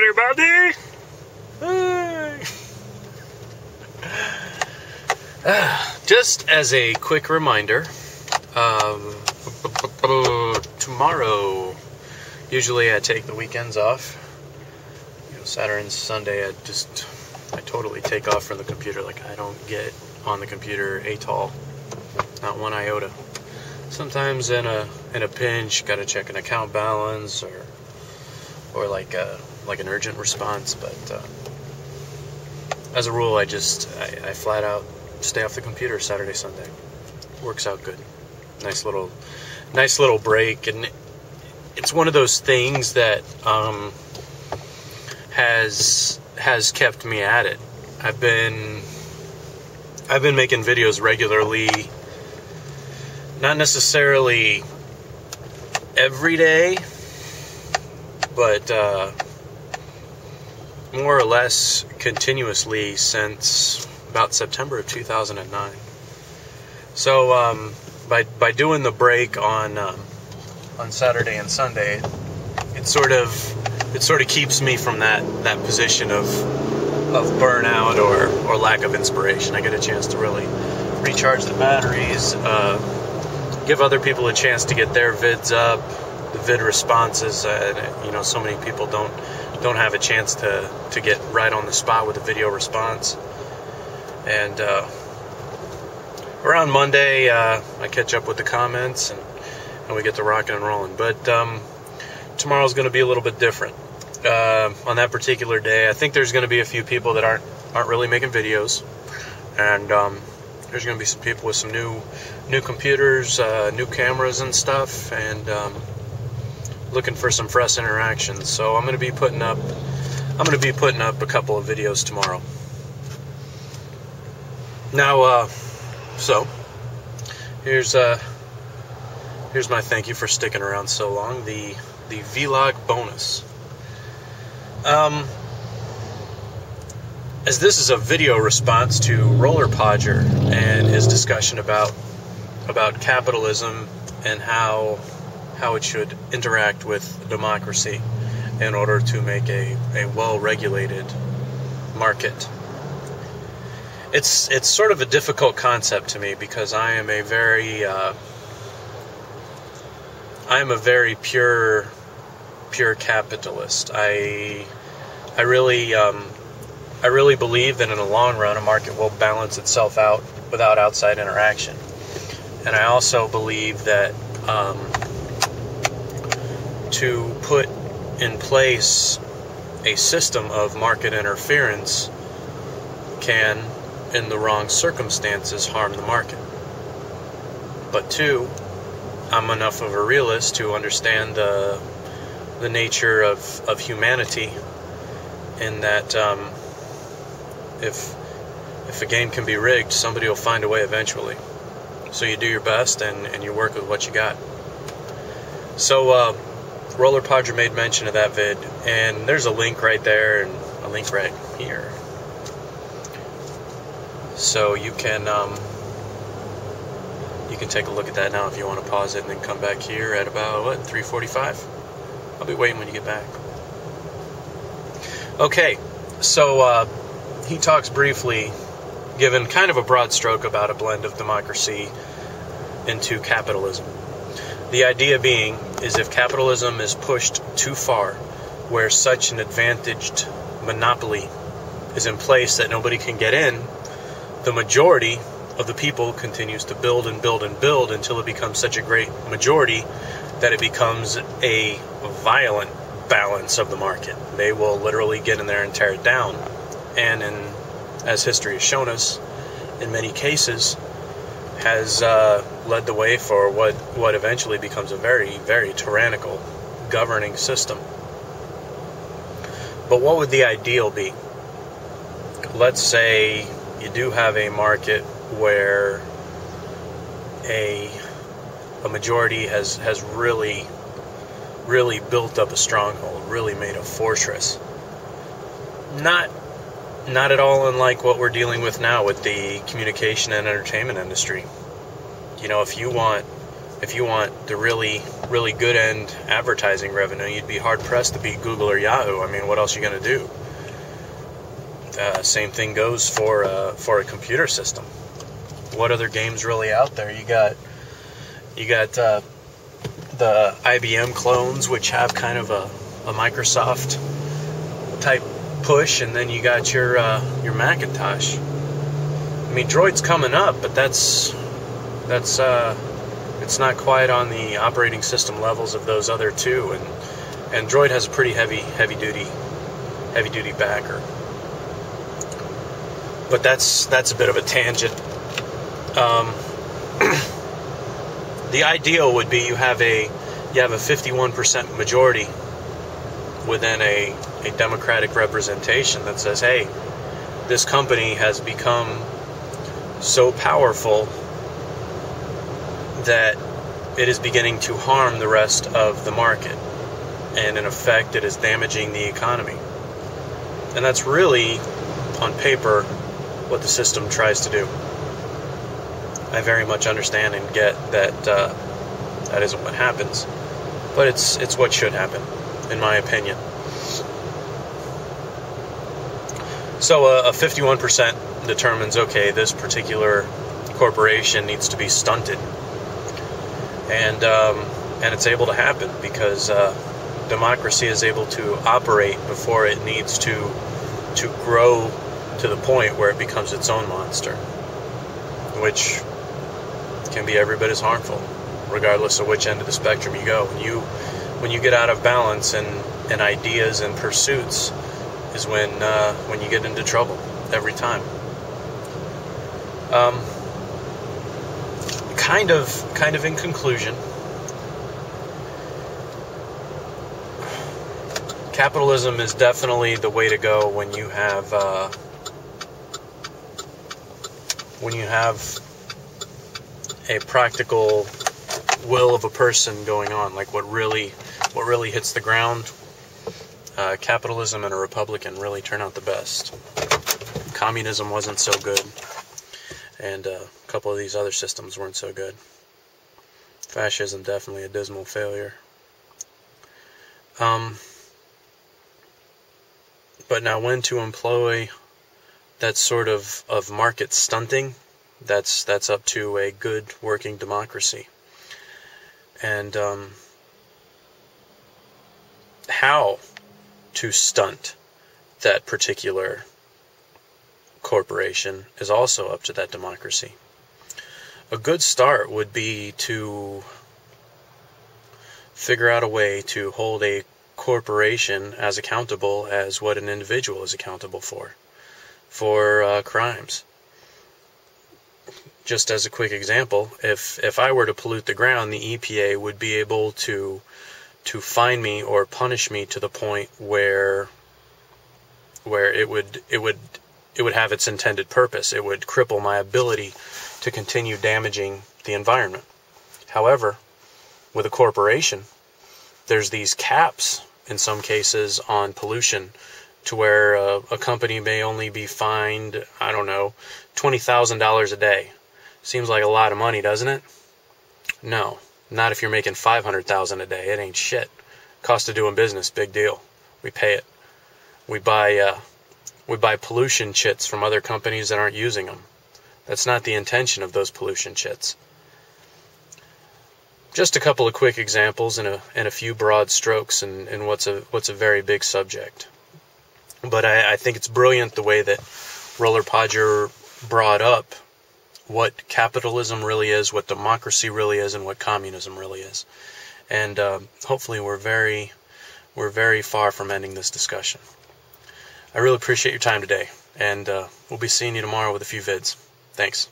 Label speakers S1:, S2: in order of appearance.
S1: everybody! Hey. Just as a quick reminder, tomorrow, usually I take the weekends off. Saturday and Sunday, I totally take off from the computer. Like, I don't get on the computer at all, not one iota. Sometimes in a pinch, gotta check an account balance or like an urgent response. But as a rule, I flat out stay off the computer Saturday, Sunday. Works out good. Nice little break, and it's one of those things that has kept me at it. I've been making videos regularly, not necessarily every day, but more or less continuously since about September of 2009. So by doing the break on Saturday and Sunday, it sort of keeps me from that position of burnout or lack of inspiration. I get a chance to really recharge the batteries, give other people a chance to get their vids up, the vid responses. So many people don't have a chance to get right on the spot with a video response. And around Monday, I catch up with the comments and we get to rocking and rolling. But tomorrow's going to be a little bit different. On that particular day, I think there's going to be a few people that aren't really making videos, and there's going to be some people with some new computers, new cameras and stuff, and looking for some fresh interactions. So I'm going to be putting up a couple of videos tomorrow. Now, so here's my thank you for sticking around so long. The vlog bonus. As this is a video response to Roller Podger and his discussion about capitalism and how it should interact with democracy in order to make a well-regulated market. It's sort of a difficult concept to me because I am a very pure capitalist. I really believe that in the long run a market will balance itself out without outside interaction. And I also believe that to put in place a system of market interference can, in the wrong circumstances, harm the market. But two, I'm enough of a realist to understand the nature of humanity, in that if a game can be rigged, somebody will find a way eventually. So you do your best and you work with what you got. So Roller Podger made mention of that vid, and there's a link right there and a link right here. So you can take a look at that now if you want to pause it and then come back here at about 3:45. I'll be waiting when you get back. Okay, so he talks briefly, given kind of a broad stroke, about a blend of democracy into capitalism. The idea being is if capitalism is pushed too far, where such an advantaged monopoly is in place that nobody can get in, the majority of the people continues to build and build and build until it becomes such a great majority that it becomes a violent balance of the market. They will literally get in there and tear it down. And as history has shown us, in many cases, has led the way for what eventually becomes a very, very tyrannical governing system. But what would the ideal be? Let's say you do have a market where a majority has really built up a stronghold, really made a fortress. Not at all unlike what we're dealing with now with the communication and entertainment industry. If you want If you want the really, really good end advertising revenue, you'd be hard pressed to beat Google or Yahoo. I mean, what else are you going to do? Same thing goes for a computer system. What other games really out there? You got the IBM clones, which have kind of a Microsoft type push, and then you got your Macintosh. I mean, Droid's coming up, but that's it's not quite on the operating system levels of those other two, and Droid has a pretty heavy duty backer. But that's a bit of a tangent. The ideal would be you have a 51% majority within a democratic representation that says, hey, this company has become so powerful that it is beginning to harm the rest of the market, and in effect it is damaging the economy. And that's really, on paper, what the system tries to do. I very much understand and get that that isn't what happens, but it's what should happen, in my opinion. So a 51% determines, okay, this particular corporation needs to be stunted, and it's able to happen because democracy is able to operate before it needs to grow to the point where it becomes its own monster, which can be every bit as harmful, regardless of which end of the spectrum you go. When you get out of balance and ideas and pursuits is when you get into trouble every time. Kind of in conclusion, capitalism is definitely the way to go when you have a practical will of a person going on, like what really hits the ground. Capitalism and a republican really turn out the best. Communism wasn't so good, and a couple of these other systems weren't so good. Fascism, definitely a dismal failure. But now, when to employ that sort of market stunting, that's up to a good working democracy. And how to stunt that particular corporation is also up to that democracy. A good start would be to figure out a way to hold a corporation as accountable as what an individual is accountable for crimes. Just as a quick example, if I were to pollute the ground, the EPA would be able to fine me or punish me to the point where it would have its intended purpose. It would cripple my ability to continue damaging the environment. However, with a corporation, there's these caps in some cases on pollution, to where a company may only be fined, I don't know, $20,000 a day. Seems like a lot of money, doesn't it? No, not if you're making $500,000 a day. It ain't shit. Cost of doing business, big deal. We pay it. We buy pollution chits from other companies that aren't using them. That's not the intention of those pollution chits. Just a couple of quick examples and a few broad strokes in what's a very big subject. But I think it's brilliant the way that Roller Podger brought up what capitalism really is, what democracy really is, and what communism really is. And hopefully we're very far from ending this discussion. I really appreciate your time today, and we'll be seeing you tomorrow with a few vids. Thanks.